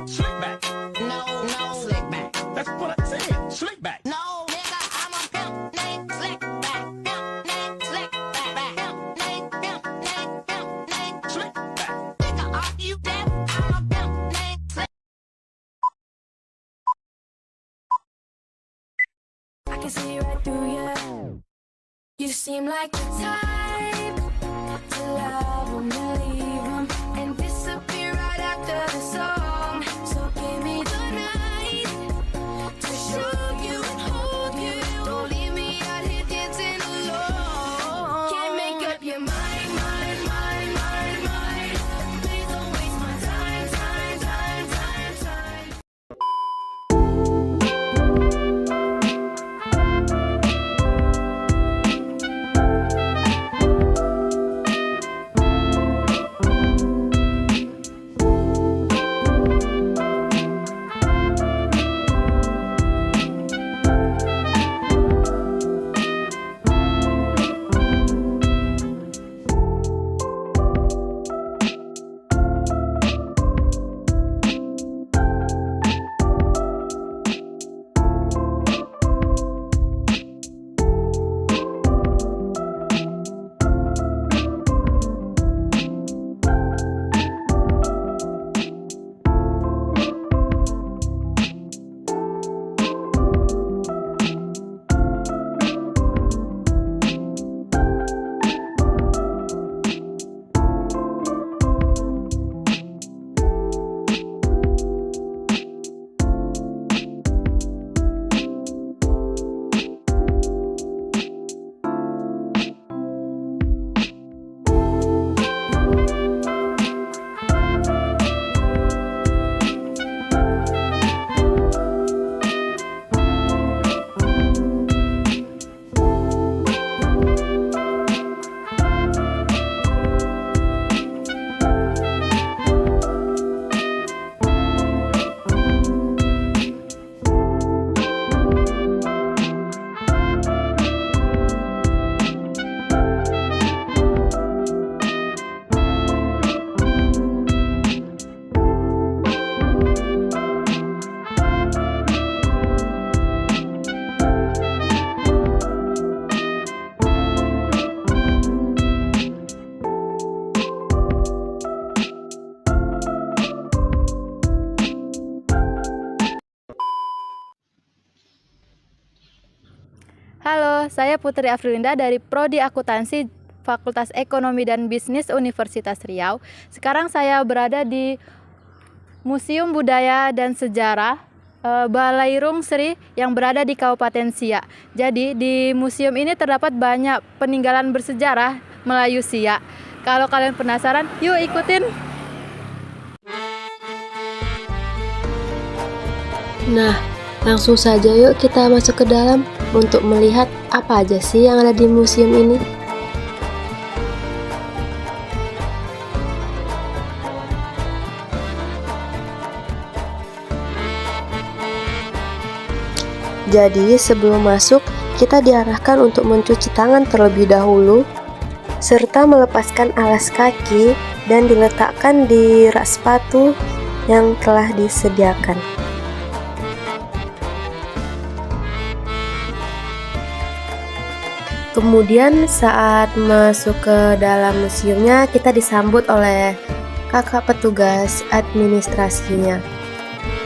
Slick back. No, no, slick back. That's what I said. Slick back. No, nigga, I'm a pimp named Slick back. Pimp named Slick back. Pimp named, pimp named, pimp named Slick back. Nigga, are you deaf? I'm a pimp named Slick. I can see right through you. You seem like the type to love 'em and leave 'em and disappear right after the song. So give me the night to show you and hold you. Don't leave me out here dancing alone. Can't make up your mind, mind, mind, mind, mind. Please don't waste my time, time, time, time, time. Halo, saya Putri Afrilinda dari Prodi Akuntansi Fakultas Ekonomi dan Bisnis Universitas Riau. Sekarang saya berada di Museum Budaya dan Sejarah Balairung Sri yang berada di Kabupaten Siak. Jadi di museum ini terdapat banyak peninggalan bersejarah Melayu Siak. Kalau kalian penasaran, yuk ikutin. Nah, langsung saja yuk kita masuk ke dalam untuk melihat apa aja sih yang ada di museum ini. Jadi sebelum masuk, kita diarahkan untuk mencuci tangan terlebih dahulu, serta melepaskan alas kaki dan diletakkan di rak sepatu yang telah disediakan. Kemudian saat masuk ke dalam museumnya, kita disambut oleh kakak petugas administrasinya.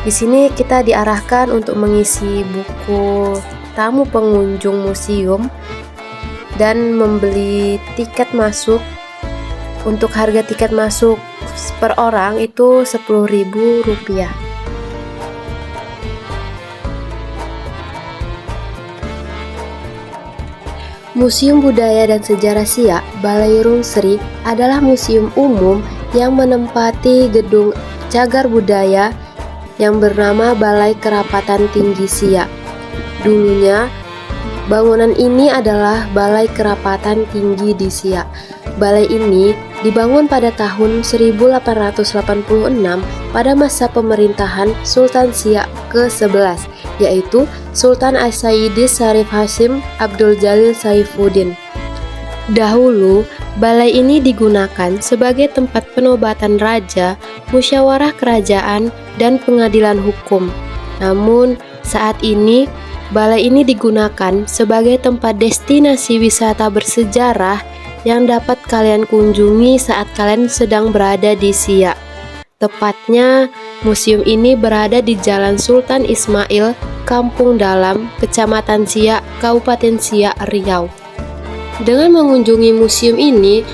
Di sini kita diarahkan untuk mengisi buku tamu pengunjung museum dan membeli tiket masuk. Untuk harga tiket masuk per orang itu Rp10.000. Museum Budaya dan Sejarah Siak Balairung Sri adalah museum umum yang menempati gedung cagar budaya yang bernama Balai Kerapatan Tinggi Siak. Dulunya, bangunan ini adalah Balai Kerapatan Tinggi di Siak. Balai ini dibangun pada tahun 1886 pada masa pemerintahan Sultan Siak ke-11, yaitu Sultan As-Sayyidi Syarif Hasyim Abdul Jalil Saifuddin. Dahulu, balai ini digunakan sebagai tempat penobatan raja musyawarah kerajaan, dan pengadilan hukum. Namun, saat ini balai ini digunakan sebagai tempat destinasi wisata bersejarah yang dapat kalian kunjungi saat kalian sedang berada di Siak. Tepatnya, museum ini berada di Jalan Sultan Ismail, Kampung Dalam, Kecamatan Siak, Kabupaten Siak, Riau. Dengan mengunjungi museum ini,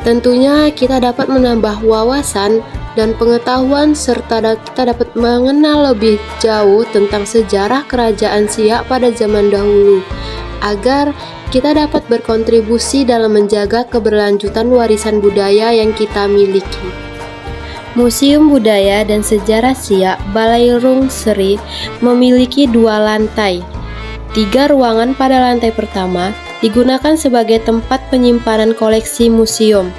tentunya kita dapat menambah wawasan dan pengetahuan serta kita dapat mengenal lebih jauh tentang sejarah kerajaan Siak pada zaman dahulu, agar kita dapat berkontribusi dalam menjaga keberlanjutan warisan budaya yang kita miliki. Museum Budaya dan Sejarah Siak Balairung Seri memiliki 2 lantai. 3 ruangan pada lantai pertama digunakan sebagai tempat penyimpanan koleksi museum.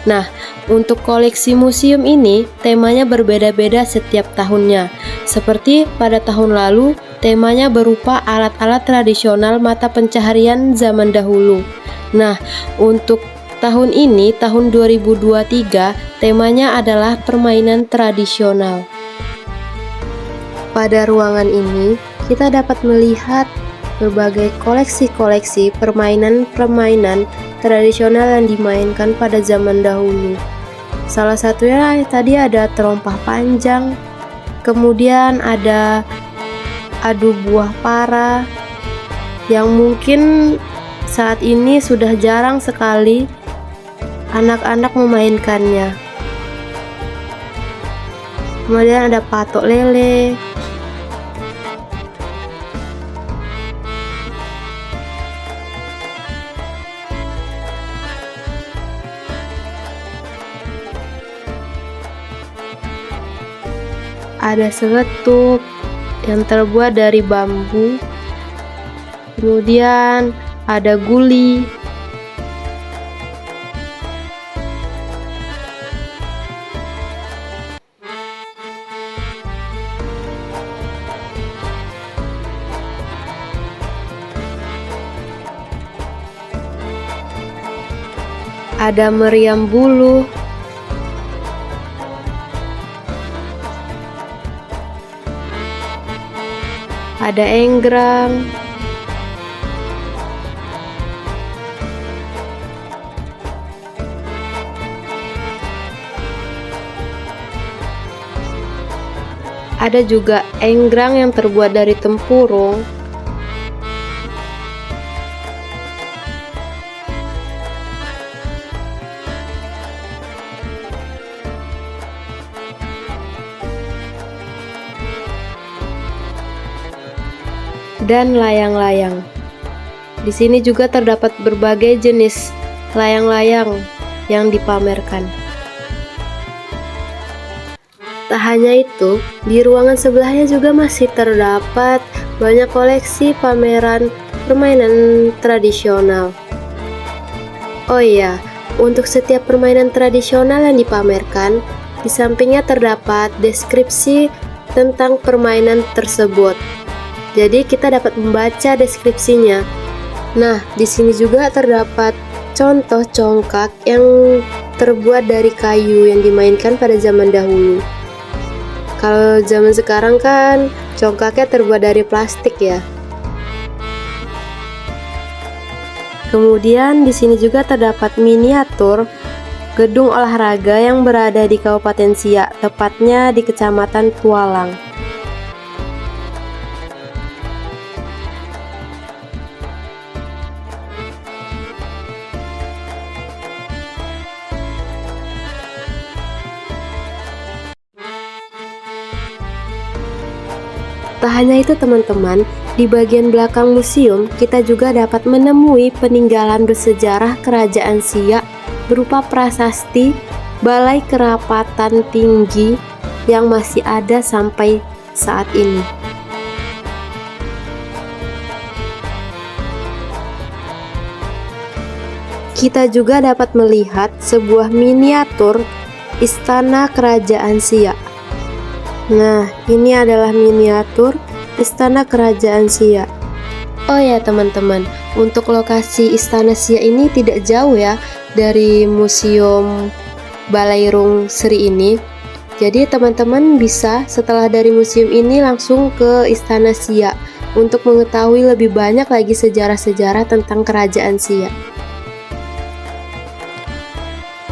Nah, untuk koleksi museum ini temanya berbeda-beda setiap tahunnya. Seperti pada tahun lalu, temanya berupa alat-alat tradisional mata pencaharian zaman dahulu. Nah, untuk tahun ini, tahun 2023, temanya adalah permainan tradisional. Pada ruangan ini, kita dapat melihat berbagai koleksi-koleksi permainan-permainan tradisional yang dimainkan pada zaman dahulu. Salah satunya tadi ada terompah panjang, kemudian ada adu buah para, yang mungkin saat ini sudah jarang sekali anak-anak memainkannya. Kemudian ada patok lele. Ada seletup yang terbuat dari bambu. Kemudian ada guli. Ada meriam bulu. Ada enggrang. Ada juga enggrang yang terbuat dari tempurung. Dan layang-layang. Di sini juga terdapat berbagai jenis layang-layang yang dipamerkan. Tak hanya itu, di ruangan sebelahnya juga masih terdapat banyak koleksi pameran permainan tradisional. Oh iya, untuk setiap permainan tradisional yang dipamerkan, di sampingnya terdapat deskripsi tentang permainan tersebut. Jadi kita dapat membaca deskripsinya. Nah, di sini juga terdapat contoh congkak yang terbuat dari kayu yang dimainkan pada zaman dahulu. Kalau zaman sekarang kan congkaknya terbuat dari plastik ya. Kemudian di sini juga terdapat miniatur gedung olahraga yang berada di Kabupaten Siak, tepatnya di Kecamatan Tualang. Tak hanya itu teman-teman, di bagian belakang museum kita juga dapat menemui peninggalan bersejarah kerajaan Siak berupa prasasti Balai Kerapatan Tinggi yang masih ada sampai saat ini. Kita juga dapat melihat sebuah miniatur Istana Kerajaan Siak. Nah, ini adalah miniatur Istana Kerajaan Siak. Oh ya teman-teman, untuk lokasi Istana Siak ini tidak jauh ya dari Museum Balairung Seri ini. Jadi teman-teman bisa setelah dari museum ini langsung ke Istana Siak untuk mengetahui lebih banyak lagi sejarah-sejarah tentang Kerajaan Siak.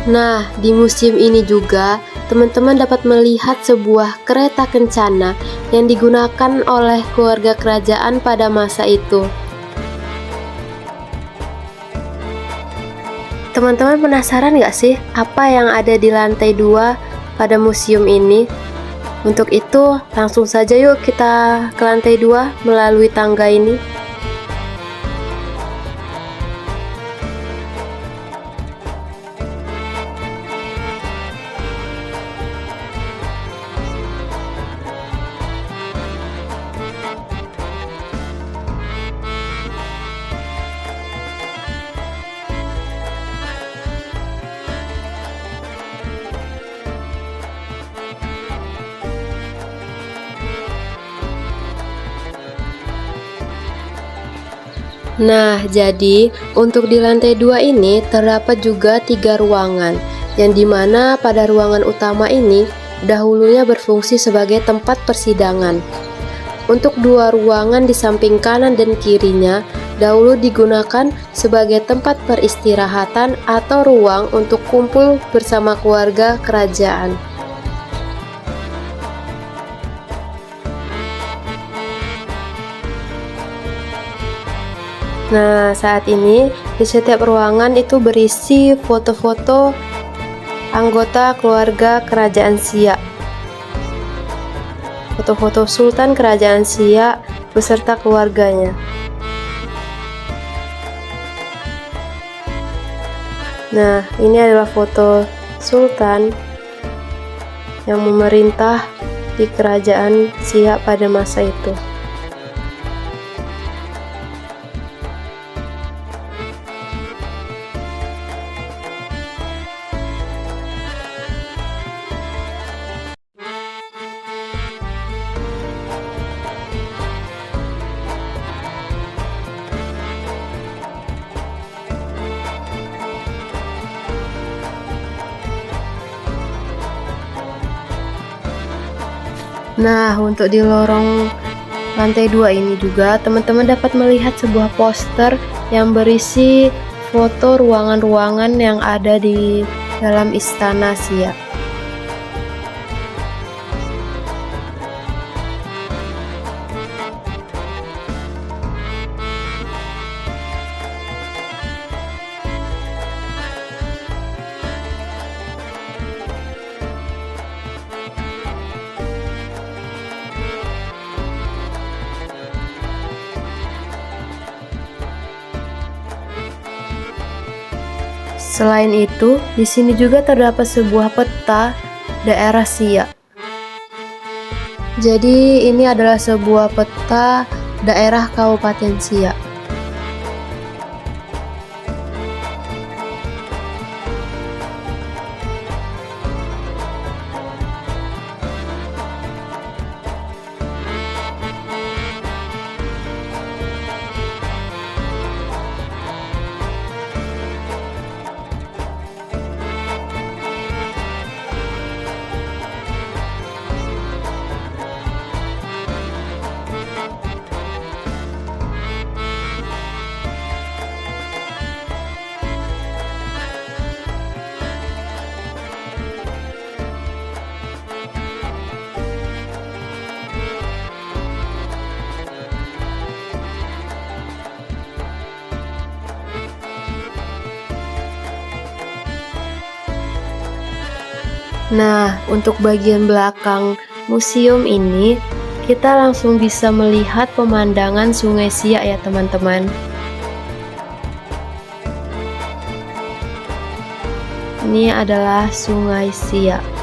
Nah, di museum ini juga teman-teman dapat melihat sebuah kereta kencana yang digunakan oleh keluarga kerajaan pada masa itu. Teman-teman penasaran nggak sih apa yang ada di lantai 2 pada museum ini? Untuk itu, langsung saja yuk kita ke lantai 2 melalui tangga ini. Nah, jadi untuk di lantai 2 ini terdapat juga 3 ruangan, yang dimana pada ruangan utama ini dahulunya berfungsi sebagai tempat persidangan. Untuk 2 ruangan di samping kanan dan kirinya dahulu digunakan sebagai tempat peristirahatan atau ruang untuk kumpul bersama keluarga kerajaan. Nah, saat ini di setiap ruangan itu berisi foto-foto anggota keluarga kerajaan Siak. Foto-foto Sultan Kerajaan Siak beserta keluarganya. Nah, ini adalah foto Sultan yang memerintah di Kerajaan Siak pada masa itu. Nah, untuk di lorong lantai 2 ini juga teman-teman dapat melihat sebuah poster yang berisi foto ruangan-ruangan yang ada di dalam Istana Siak. Selain itu, di sini juga terdapat sebuah peta daerah Siak. Jadi, ini adalah sebuah peta daerah Kabupaten Siak. Nah, untuk bagian belakang museum ini, kita langsung bisa melihat pemandangan Sungai Siak ya teman-teman. Ini adalah Sungai Siak.